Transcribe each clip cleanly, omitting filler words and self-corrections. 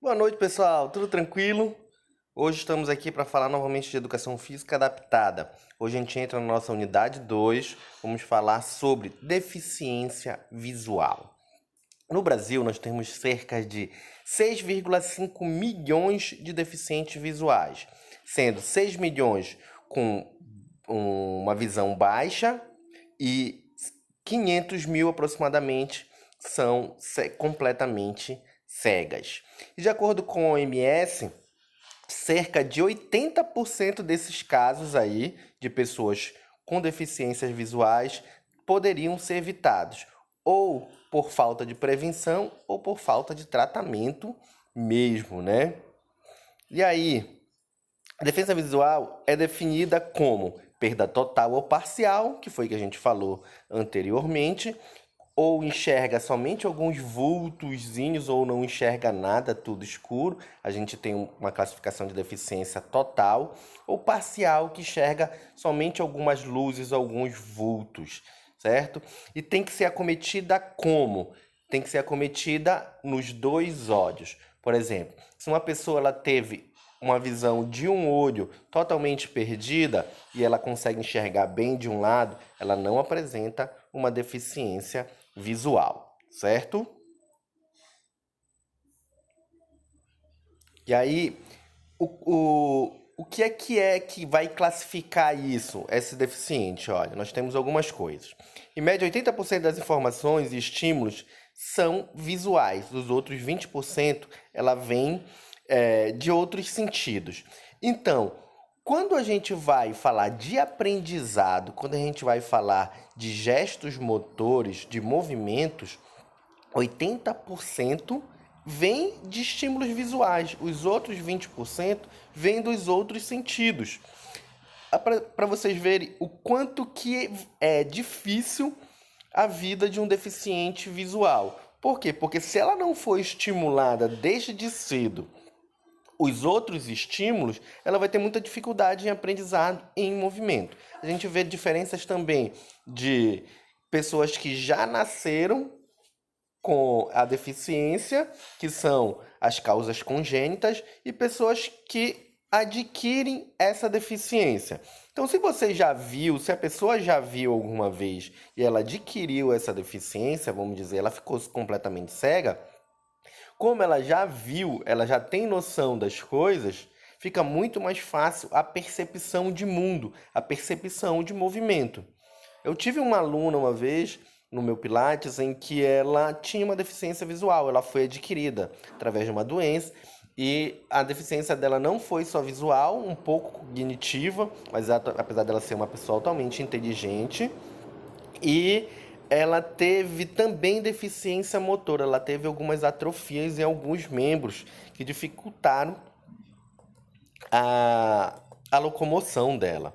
Boa noite, pessoal. Tudo tranquilo? Hoje estamos aqui para falar novamente de educação física adaptada. Hoje a gente entra na nossa unidade 2. Vamos falar sobre deficiência visual. No Brasil, nós temos cerca de 6,5 milhões de deficientes visuais, sendo 6 milhões com uma visão baixa e 500 mil aproximadamente são completamente cegas. E de acordo com a OMS, cerca de 80% desses casos aí de pessoas com deficiências visuais poderiam ser evitados, ou por falta de prevenção ou por falta de tratamento mesmo, né? E aí, a deficiência visual é definida como perda total ou parcial, que foi o que a gente falou anteriormente, ou enxerga somente alguns vultozinhos ou não enxerga nada, tudo escuro. A gente tem uma classificação de deficiência total ou parcial, que enxerga somente algumas luzes, alguns vultos, certo? E tem que ser acometida como? Tem que ser acometida nos dois olhos. Por exemplo, se uma pessoa ela teve uma visão de um olho totalmente perdida e ela consegue enxergar bem de um lado, ela não apresenta uma deficiência visual, certo? E aí, o que é que vai classificar isso, esse deficiente? Olha, nós temos algumas coisas. Em média, 80% das informações e estímulos são visuais. Os outros 20% ela vem de outros sentidos. Então, quando a gente vai falar de aprendizado, quando a gente vai falar de gestos motores, de movimentos, 80% vem de estímulos visuais, os outros 20% vêm dos outros sentidos. Para vocês verem o quanto que é difícil a vida de um deficiente visual. Por quê? Porque se ela não for estimulada desde cedo os outros estímulos, ela vai ter muita dificuldade em aprendizado e em movimento. A gente vê diferenças também de pessoas que já nasceram com a deficiência, que são as causas congênitas, e pessoas que adquirem essa deficiência. Então, se você já viu, se a pessoa já viu alguma vez e ela adquiriu essa deficiência, vamos dizer, ela ficou completamente cega, como ela já viu, ela já tem noção das coisas, fica muito mais fácil a percepção de mundo, a percepção de movimento. Eu tive uma aluna uma vez no meu Pilates em que ela tinha uma deficiência visual, ela foi adquirida através de uma doença e a deficiência dela não foi só visual, um pouco cognitiva, mas apesar dela ser uma pessoa altamente inteligente, e ela teve também deficiência motora, ela teve algumas atrofias em alguns membros que dificultaram a, a locomoção dela.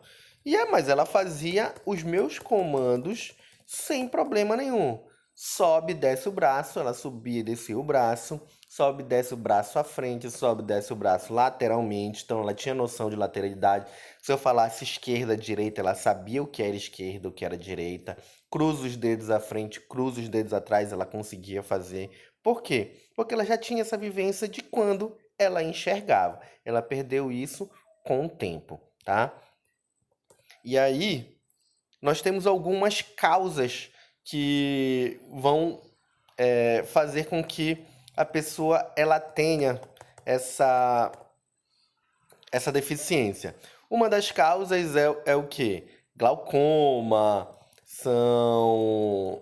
Mas ela fazia os meus comandos sem problema nenhum. Sobe, desce o braço, ela subia e descia o braço, sobe, desce o braço à frente, sobe, desce o braço lateralmente, então ela tinha noção de lateralidade. Se eu falasse esquerda, direita, ela sabia o que era esquerda, o que era direita. Cruza os dedos à frente, cruza os dedos atrás, ela conseguia fazer. Por quê? Porque ela já tinha essa vivência de quando ela enxergava. Ela perdeu isso com o tempo, tá? E aí, nós temos algumas causas que vão fazer com que a pessoa ela tenha essa, essa deficiência. Uma das causas é o que? Glaucoma, são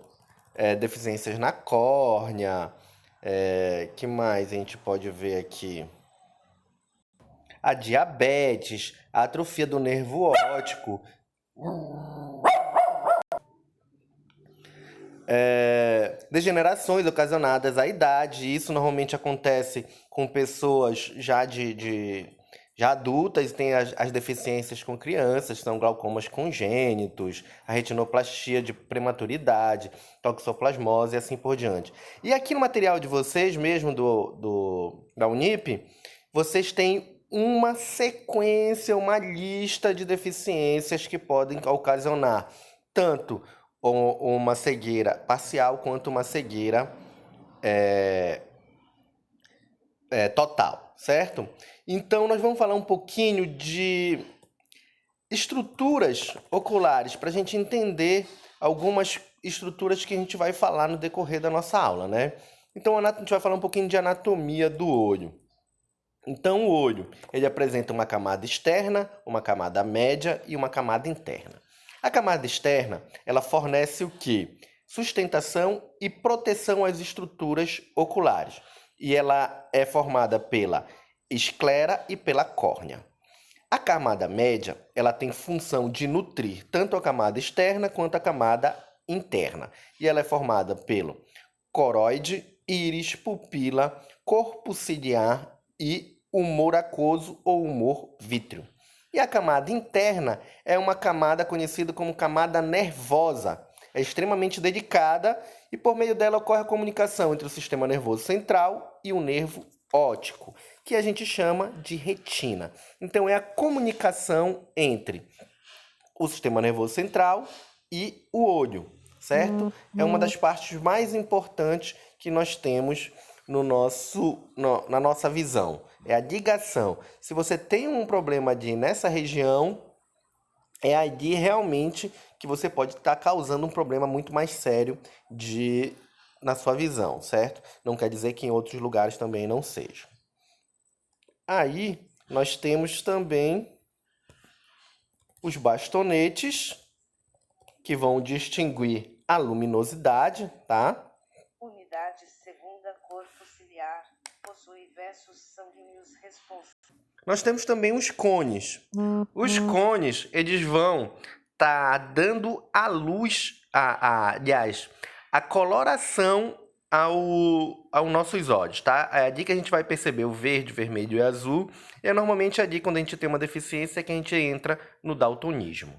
deficiências na córnea, que mais a gente pode ver aqui? A diabetes, a atrofia do nervo óptico, degenerações ocasionadas à idade. Isso normalmente acontece com pessoas já adultas e tem as deficiências com crianças, são glaucomas congênitos, a retinoplastia de prematuridade, toxoplasmose e assim por diante. E aqui no material de vocês mesmo, da Unip, vocês têm uma sequência, uma lista de deficiências que podem ocasionar tanto uma cegueira parcial quanto uma cegueira total, certo? Então, nós vamos falar um pouquinho de estruturas oculares para a gente entender algumas estruturas que a gente vai falar no decorrer da nossa aula, né? Então, a gente vai falar um pouquinho de anatomia do olho. Então, o olho, ele apresenta uma camada externa, uma camada média e uma camada interna. A camada externa, ela fornece o quê? Sustentação e proteção às estruturas oculares. E ela é formada pela esclera e pela córnea. A camada média, ela tem função de nutrir tanto a camada externa quanto a camada interna. E ela é formada pelo coroide, íris, pupila, corpo ciliar e humor aquoso ou humor vítreo. E a camada interna é uma camada conhecida como camada nervosa. É extremamente delicada e por meio dela ocorre a comunicação entre o sistema nervoso central e o nervo óptico, que a gente chama de retina. Então é a comunicação entre o sistema nervoso central e o olho, certo? É uma das partes mais importantes que nós temos na nossa visão. É a ligação. Se você tem um problema nessa região, é aí realmente que você pode estar causando um problema muito mais sério na sua visão, certo? Não quer dizer que em outros lugares também não seja. Aí, nós temos também os bastonetes, que vão distinguir a luminosidade, tá? Unidade segunda, corpo ciliar, possui versos sanguíneos responsáveis. Nós temos também os cones. Os cones, eles vão estar dando a luz, aliás, a coloração aos nossos olhos, tá? É ali que a gente vai perceber o verde, vermelho e azul. E é normalmente ali, quando a gente tem uma deficiência, que a gente entra no daltonismo.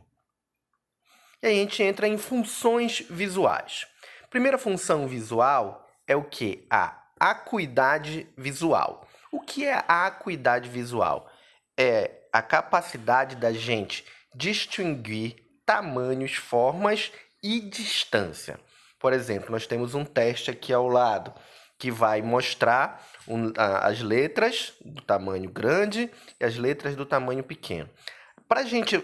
E aí a gente entra em funções visuais. Primeira função visual é o quê? A acuidade visual. O que é a acuidade visual? É a capacidade da gente distinguir tamanhos, formas e distância. Por exemplo, nós temos um teste aqui ao lado que vai mostrar as letras do tamanho grande e as letras do tamanho pequeno. Para a gente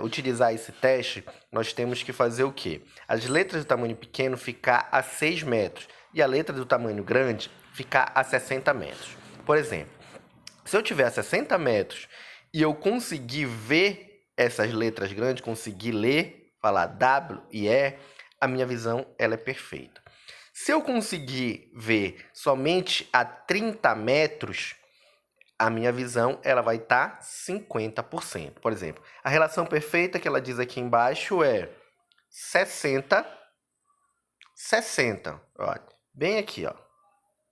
utilizar esse teste, nós temos que fazer o quê? As letras do tamanho pequeno ficar a 6 metros e a letra do tamanho grande ficar a 60 metros. Por exemplo, se eu tiver a 60 metros e eu conseguir ver essas letras grandes, conseguir ler, falar W e E, a minha visão ela é perfeita. Se eu conseguir ver somente a 30 metros, a minha visão ela vai estar 50%. Por exemplo, a relação perfeita que ela diz aqui embaixo é 60, 60. Olha, bem aqui, ó.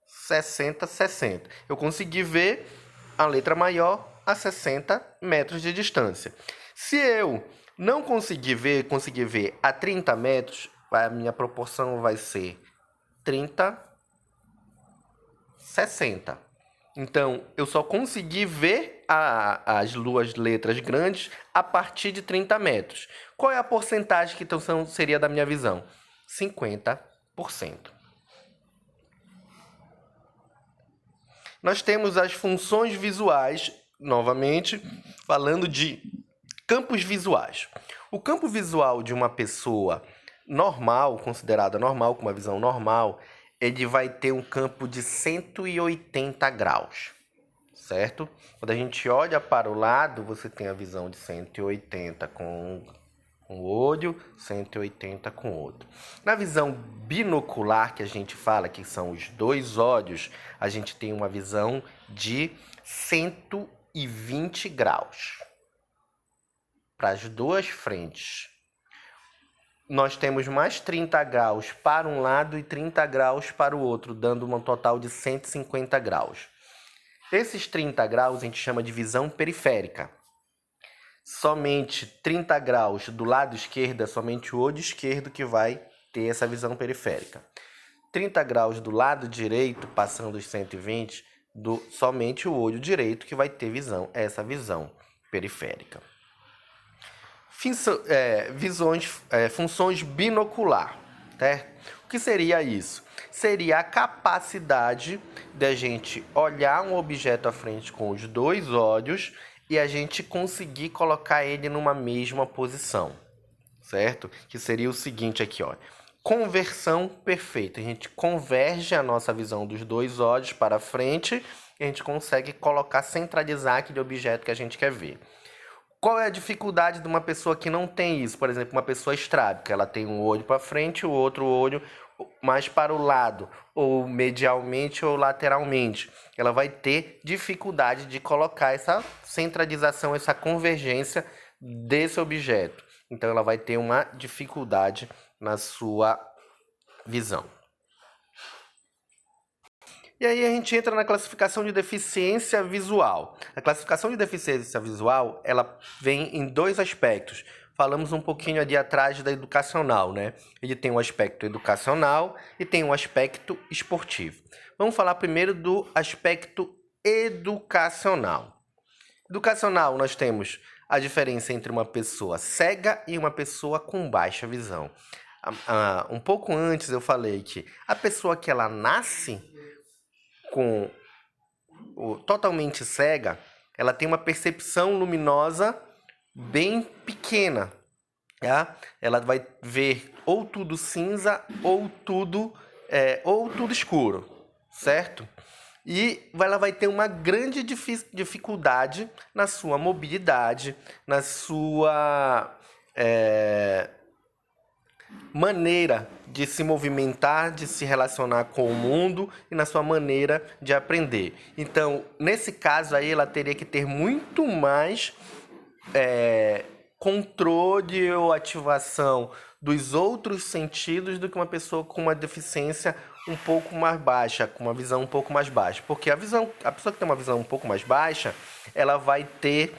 60, 60. Eu consegui ver a letra maior a 60 metros de distância. Se eu não conseguir ver a 30 metros, a minha proporção vai ser 30, 60. Então, eu só consegui ver as duas letras grandes a partir de 30 metros. Qual é a porcentagem que então seria da minha visão? 50%. Nós temos as funções visuais, novamente, falando de campos visuais. O campo visual de uma pessoa normal, considerada normal, com uma visão normal, ele vai ter um campo de 180 graus, certo? Quando a gente olha para o lado, você tem a visão de 180 com um olho, 180 com o outro. Na visão binocular, que a gente fala que são os dois olhos, a gente tem uma visão de 120 graus para as duas frentes. Nós temos mais 30 graus para um lado e 30 graus para o outro, dando um total de 150 graus. Esses 30 graus a gente chama de visão periférica. Somente 30 graus do lado esquerdo é somente o olho esquerdo que vai ter essa visão periférica. 30 graus do lado direito, passando os 120, somente o olho direito que vai ter essa visão periférica. Funções binocular. Certo? O que seria isso? Seria a capacidade da gente olhar um objeto à frente com os dois olhos e a gente conseguir colocar ele numa mesma posição, certo? Que seria o seguinte aqui, ó. Conversão perfeita. A gente converge a nossa visão dos dois olhos para frente e a gente consegue colocar, centralizar aquele objeto que a gente quer ver. Qual é a dificuldade de uma pessoa que não tem isso? Por exemplo, uma pessoa estrábica, ela tem um olho para frente, o outro olho mais para o lado, ou medialmente ou lateralmente. Ela vai ter dificuldade de colocar essa centralização, essa convergência desse objeto. Então, ela vai ter uma dificuldade na sua visão. E aí a gente entra na classificação de deficiência visual. A classificação de deficiência visual, ela vem em dois aspectos. Falamos um pouquinho ali atrás da educacional, né? Ele tem um aspecto educacional e tem um aspecto esportivo. Vamos falar primeiro do aspecto educacional. Educacional, nós temos a diferença entre uma pessoa cega e uma pessoa com baixa visão. Um pouco antes eu falei que a pessoa que ela nasce totalmente cega, ela tem uma percepção luminosa bem pequena, tá? Ela vai ver ou tudo cinza ou tudo escuro, certo? E ela vai ter uma grande dificuldade na sua mobilidade, na sua maneira de se movimentar, de se relacionar com o mundo e na sua maneira de aprender. Então, nesse caso aí, ela teria que ter muito mais controle ou ativação dos outros sentidos do que uma pessoa com uma deficiência um pouco mais baixa, com uma visão um pouco mais baixa. Porque a pessoa que tem uma visão um pouco mais baixa, ela vai ter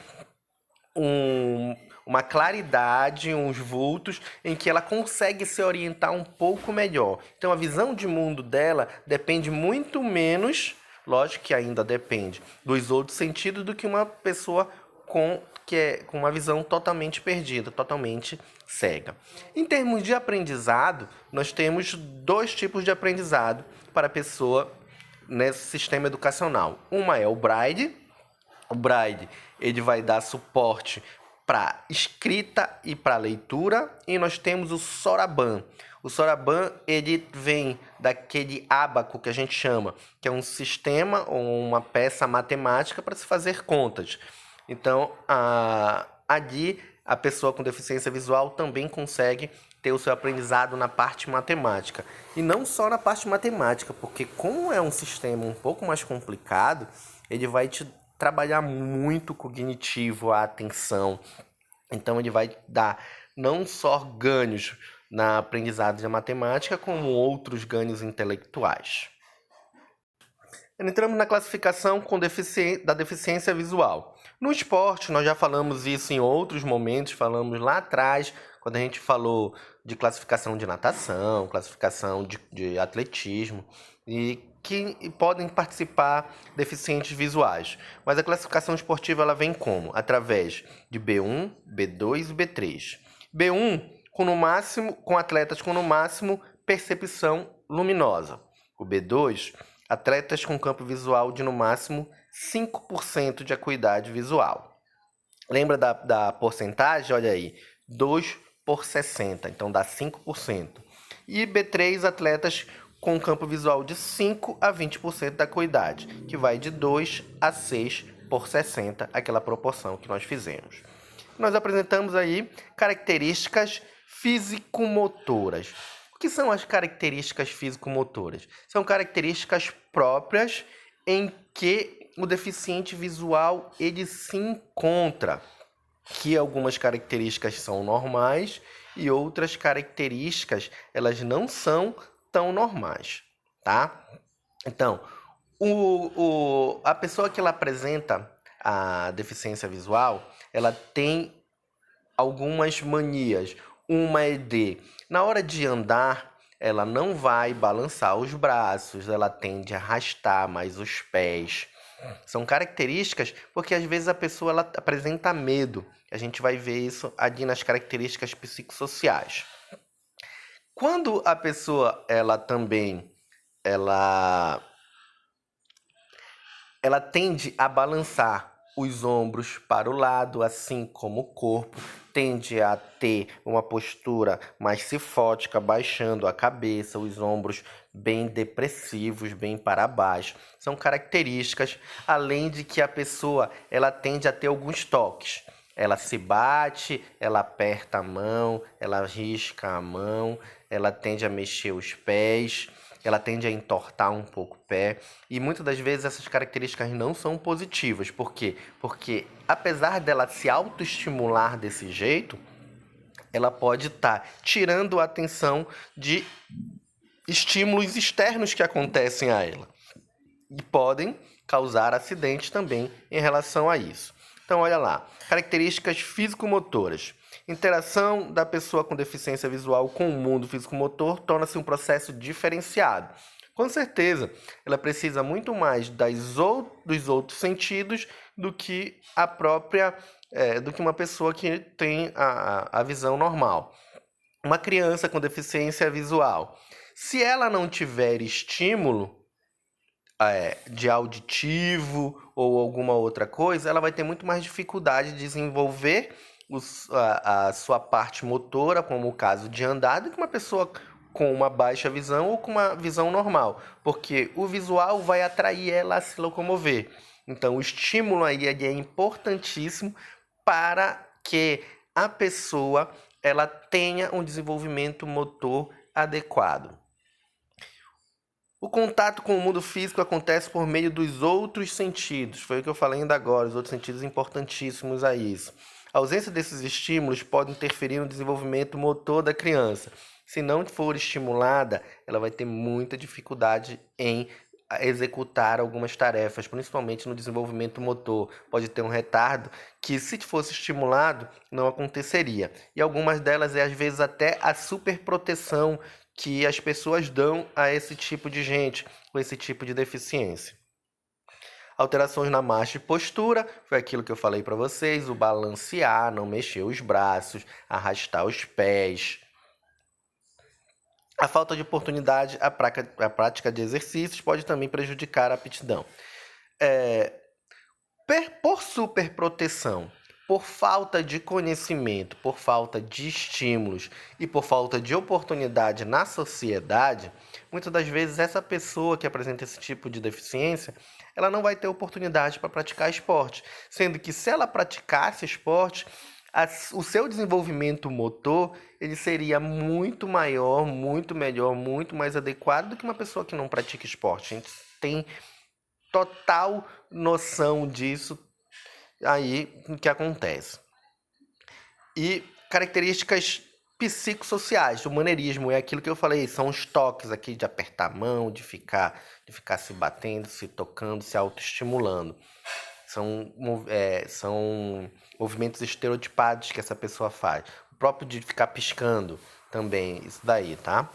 uma claridade, uns vultos, em que ela consegue se orientar um pouco melhor. Então, a visão de mundo dela depende muito menos, lógico que ainda depende, dos outros sentidos do que uma pessoa com uma visão totalmente perdida, totalmente cega. Em termos de aprendizado, nós temos dois tipos de aprendizado para a pessoa nesse sistema educacional. Uma é o Braille. O Braille, ele vai dar suporte para escrita e para leitura, e nós temos o Soroban. O Soroban, ele vem daquele ábaco que a gente chama, que é um sistema ou uma peça matemática para se fazer contas. Então, ali a pessoa com deficiência visual também consegue ter o seu aprendizado na parte matemática. E não só na parte matemática, porque como é um sistema um pouco mais complicado, ele vai te trabalhar muito cognitivo, a atenção. Então, ele vai dar não só ganhos na aprendizado de matemática, como outros ganhos intelectuais. Entramos na classificação da deficiência visual. No esporte, nós já falamos isso em outros momentos, falamos lá atrás, quando a gente falou de classificação de natação, classificação de atletismo, e que podem participar deficientes visuais. Mas a classificação esportiva ela vem como? Através de B1, B2 e B3. B1 com atletas com no máximo percepção luminosa. O B2, atletas com campo visual de no máximo 5% de acuidade visual. Lembra da porcentagem? Olha aí, 2 por 60, então dá 5%. E B3, atletas com campo visual de 5 a 20% da acuidade, que vai de 2 a 6 por 60, aquela proporção que nós fizemos. Nós apresentamos aí características físico-motoras. O que são as características físico-motoras? São características próprias em que o deficiente visual ele se encontra, que algumas características são normais e outras características elas não são tão normais, tá? Então, a pessoa que ela apresenta a deficiência visual, ela tem algumas manias. Uma é na hora de andar, ela não vai balançar os braços, ela tende a arrastar mais os pés. São características porque às vezes a pessoa ela apresenta medo. A gente vai ver isso ali nas características psicossociais. Quando a pessoa, ela ela tende a balançar os ombros para o lado, assim como o corpo, tende a ter uma postura mais cifótica, baixando a cabeça, os ombros bem depressivos, bem para baixo. São características, além de que a pessoa ela tende a ter alguns toques. Ela se bate, ela aperta a mão, ela risca a mão, ela tende a mexer os pés, ela tende a entortar um pouco o pé. E muitas das vezes essas características não são positivas. Por quê? Porque apesar dela se autoestimular desse jeito, ela pode estar tirando a atenção de estímulos externos que acontecem a ela. E podem causar acidentes também em relação a isso. Então, olha lá, características físico-motoras. Interação da pessoa com deficiência visual com o mundo físico-motor torna-se um processo diferenciado. Com certeza, ela precisa muito mais dos outros sentidos do que do que uma pessoa que tem a visão normal. Uma criança com deficiência visual, se ela não tiver estímulo de auditivo ou alguma outra coisa, ela vai ter muito mais dificuldade de desenvolver a sua parte motora, como o caso de andar, do que uma pessoa com uma baixa visão ou com uma visão normal, porque o visual vai atrair ela a se locomover. Então, o estímulo aí é importantíssimo para que a pessoa ela tenha um desenvolvimento motor adequado. O contato com o mundo físico acontece por meio dos outros sentidos. Foi o que eu falei ainda agora, os outros sentidos importantíssimos a isso. A ausência desses estímulos pode interferir no desenvolvimento motor da criança. Se não for estimulada, ela vai ter muita dificuldade em executar algumas tarefas, principalmente no desenvolvimento motor. Pode ter um retardo que, se fosse estimulado, não aconteceria. E algumas delas às vezes até a superproteção que as pessoas dão a esse tipo de gente, com esse tipo de deficiência. Alterações na marcha e postura, foi aquilo que eu falei para vocês, o balancear, não mexer os braços, arrastar os pés. A falta de oportunidade, a prática de exercícios pode também prejudicar a aptidão. Por superproteção, por falta de conhecimento, por falta de estímulos e por falta de oportunidade na sociedade, muitas das vezes essa pessoa que apresenta esse tipo de deficiência, ela não vai ter oportunidade para praticar esporte, sendo que se ela praticasse esporte, o seu desenvolvimento motor ele seria muito maior, muito melhor, muito mais adequado do que uma pessoa que não pratica esporte. A gente tem total noção disso aí que acontece. E características psicossociais, o maneirismo é aquilo que eu falei, são os toques aqui de apertar a mão, de ficar se batendo, se tocando, se autoestimulando. São movimentos estereotipados que essa pessoa faz. O próprio de ficar piscando também, isso daí, tá?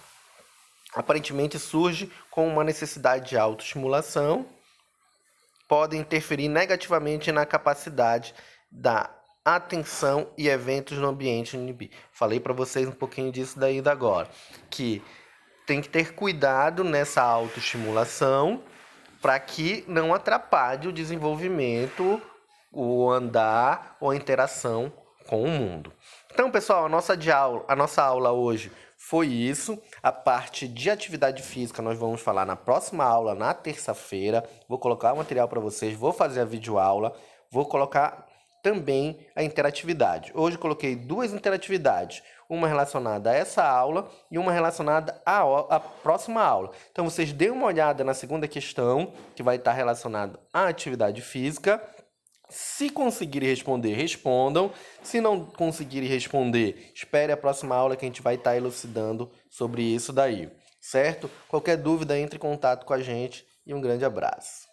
Aparentemente surge com uma necessidade de autoestimulação, pode interferir negativamente na capacidade da atenção e eventos no ambiente inibido. Falei para vocês um pouquinho disso daí agora, que tem que ter cuidado nessa autoestimulação para que não atrapalhe o desenvolvimento, o andar ou a interação com o mundo. Então, pessoal, a nossa aula hoje foi isso. A parte de atividade física nós vamos falar na próxima aula, na terça-feira. Vou colocar o material para vocês, vou fazer a videoaula, vou colocar também a interatividade. Hoje coloquei 2 interatividades, uma relacionada a essa aula e uma relacionada à próxima aula. Então vocês dêem uma olhada na segunda questão, que vai estar relacionada à atividade física. Se conseguirem responder, respondam. Se não conseguirem responder, espere a próxima aula que a gente vai estar elucidando sobre isso daí, certo? Qualquer dúvida, entre em contato com a gente e um grande abraço.